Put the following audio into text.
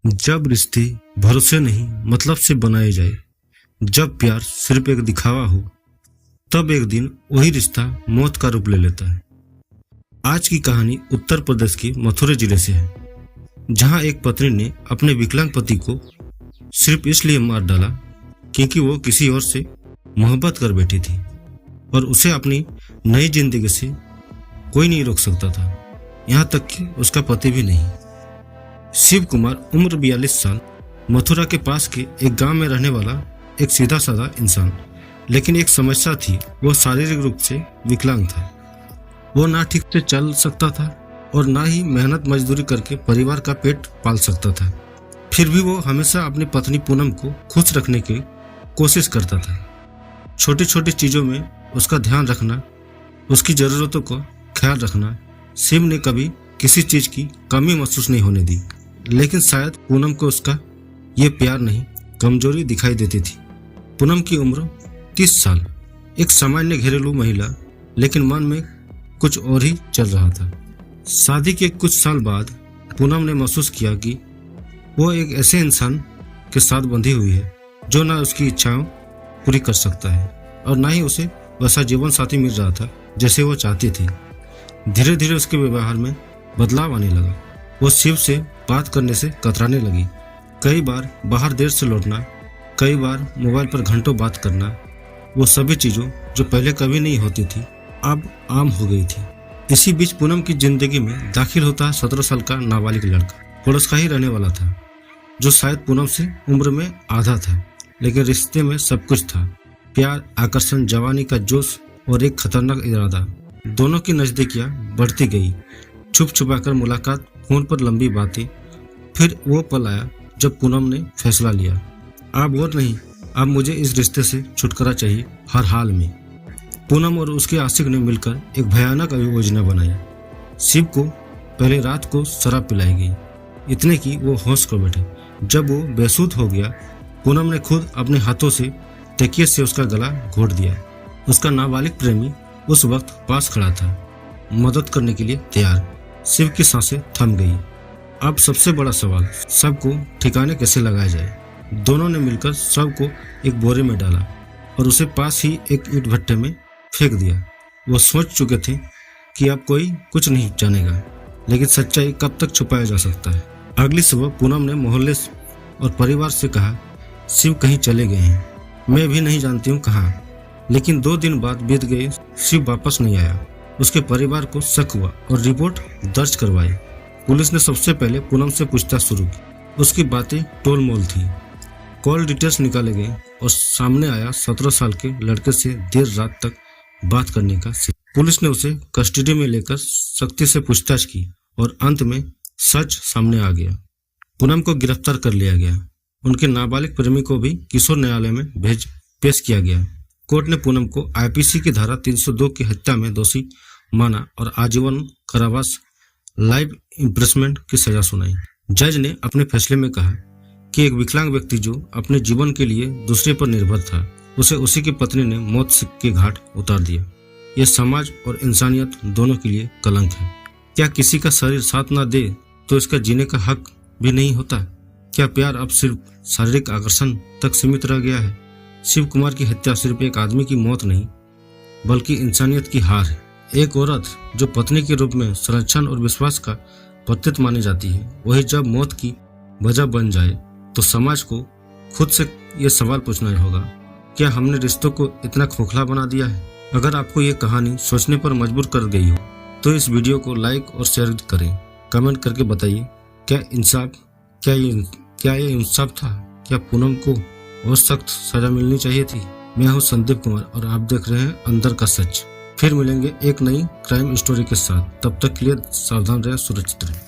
जब रिश्ते भरोसे नहीं मतलब से बनाए जाए, जब प्यार सिर्फ एक दिखावा हो, तब एक दिन वही रिश्ता मौत का रूप ले लेता है। आज की कहानी उत्तर प्रदेश के मथुरा जिले से है, जहां एक पत्नी ने अपने विकलांग पति को सिर्फ इसलिए मार डाला क्योंकि वो किसी और से मोहब्बत कर बैठी थी और उसे अपनी नई जिंदगी से कोई नहीं रोक सकता था, यहाँ तक कि उसका पति भी नहीं। शिव कुमार उम्र 42 साल, मथुरा के पास के एक गांव में रहने वाला एक सीधा साधा इंसान, लेकिन एक समस्या थी, वो शारीरिक रूप से विकलांग था। वो ना ठीक से चल सकता था और ना ही मेहनत मजदूरी करके परिवार का पेट पाल सकता था। फिर भी वो हमेशा अपनी पत्नी पूनम को खुश रखने की कोशिश करता था। छोटी छोटी चीजों में उसका ध्यान रखना, उसकी जरूरतों का ख्याल रखना। शिव ने कभी किसी चीज की कमी महसूस नहीं होने दी, लेकिन शायद पूनम को उसका ये प्यार नहीं, कमजोरी दिखाई देती थी। पूनम की उम्र 30 साल, एक सामान्य घरेलू महिला, लेकिन मन में कुछ और ही चल रहा था। शादी के कुछ साल बाद पूनम ने महसूस किया कि वो एक ऐसे इंसान के साथ बंधी हुई है जो ना उसकी इच्छाओं पूरी कर सकता है और ना ही उसे वैसा जीवन साथी मिल रहा था जैसे वो चाहती थी। धीरे धीरे उसके व्यवहार में बदलाव आने लगा। वो शिव से बात करने से कतराने लगी। कई बार बाहर देर से लौटना, कई बार मोबाइल पर घंटों बात करना, वो सभी चीजों जो पहले कभी नहीं होती थी अब आम हो गई थी। इसी बीच पूनम की जिंदगी में दाखिल होता 17 साल का नाबालिग लड़का, पड़ोस का ही रहने वाला था, जो शायद पूनम से उम्र में आधा था, लेकिन रिश्ते में सब कुछ था। प्यार, आकर्षण, जवानी का जोश और एक खतरनाक इरादा। दोनों की नजदीकियां बढ़ती गई, छुप छुपाकर मुलाकात, फोन पर लंबी बातें। फिर वो पल आया जब पूनम ने फैसला लिया, अब और नहीं, अब मुझे इस रिश्ते से छुटकारा चाहिए हर हाल में। पूनम और उसके आशिक ने मिलकर एक भयानक योजना बनाई। शिव को पहले रात को शराब पिलाई गई, इतने की वो होश कर बैठे। जब वो बेसुध हो गया, पूनम ने खुद अपने हाथों से तकिए से उसका गला घोट दिया। उसका नाबालिग प्रेमी उस वक्त पास खड़ा था, मदद करने के लिए तैयार। शिव की सांसें थम गई। अब सबसे बड़ा सवाल, सबको ठिकाने कैसे लगाया जाए। दोनों ने मिलकर शव को एक बोरे में डाला और उसे पास ही एक ईंट भट्टे में फेंक दिया। वो सोच चुके थे कि अब कोई कुछ नहीं जानेगा, लेकिन सच्चाई कब तक छुपाया जा सकता है। अगली सुबह पूनम ने मोहल्ले और परिवार से कहा, शिव कहीं चले गए हैं, मैं भी नहीं जानती हूँ कहाँ। लेकिन 2 दिन बाद बीत गए, शिव वापस नहीं आया। उसके परिवार को शक हुआ और रिपोर्ट दर्ज करवाई। पुलिस ने सबसे पहले पूनम से पूछताछ शुरू की। उसकी बातें टोलमोल थी। कॉल डिटेल्स निकाले गए और सामने आया 17 साल के लड़के से देर रात तक बात करने का। पुलिस ने उसे कस्टडी में लेकर सख्ती से पूछताछ की और अंत में सच सामने आ गया। पूनम को गिरफ्तार कर लिया गया। उनके नाबालिग प्रेमी को भी किशोर न्यायालय में पेश किया गया। कोर्ट ने पूनम को आईपीसी की धारा 302 की हत्या में दोषी माना और आजीवन कारावास, लाइफ इम्प्रिजनमेंट की सजा सुनाई। जज ने अपने फैसले में कहा कि एक विकलांग व्यक्ति जो अपने जीवन के लिए दूसरे पर निर्भर था, उसे उसी की पत्नी ने मौत के घाट उतार दिया। यह समाज और इंसानियत दोनों के लिए कलंक है। क्या किसी का शरीर साथ ना दे तो इसका जीने का हक भी नहीं होता? क्या प्यार अब सिर्फ शारीरिक आकर्षण तक सीमित रह गया है? शिव कुमार की हत्या सिर्फ एक आदमी की मौत नहीं, बल्कि इंसानियत की हार है। एक औरत जो पत्नी के रूप में संरक्षण और विश्वास का प्रतीक मानी जाती है, वही जब मौत की वजह बन जाए तो समाज को खुद से ये सवाल पूछना होगा, क्या हमने रिश्तों को इतना खोखला बना दिया है? अगर आपको ये कहानी सोचने पर मजबूर कर गई हो तो इस वीडियो को लाइक और शेयर करें। कमेंट करके बताइए, क्या ये इंसाफ था? क्या पूनम को और सख्त सजा मिलनी चाहिए थी? मैं हूं संदीप कुमार और आप देख रहे हैं अंदर का सच। फिर मिलेंगे एक नई क्राइम स्टोरी के साथ। तब तक के लिए सावधान रहें, सुरक्षित रहें।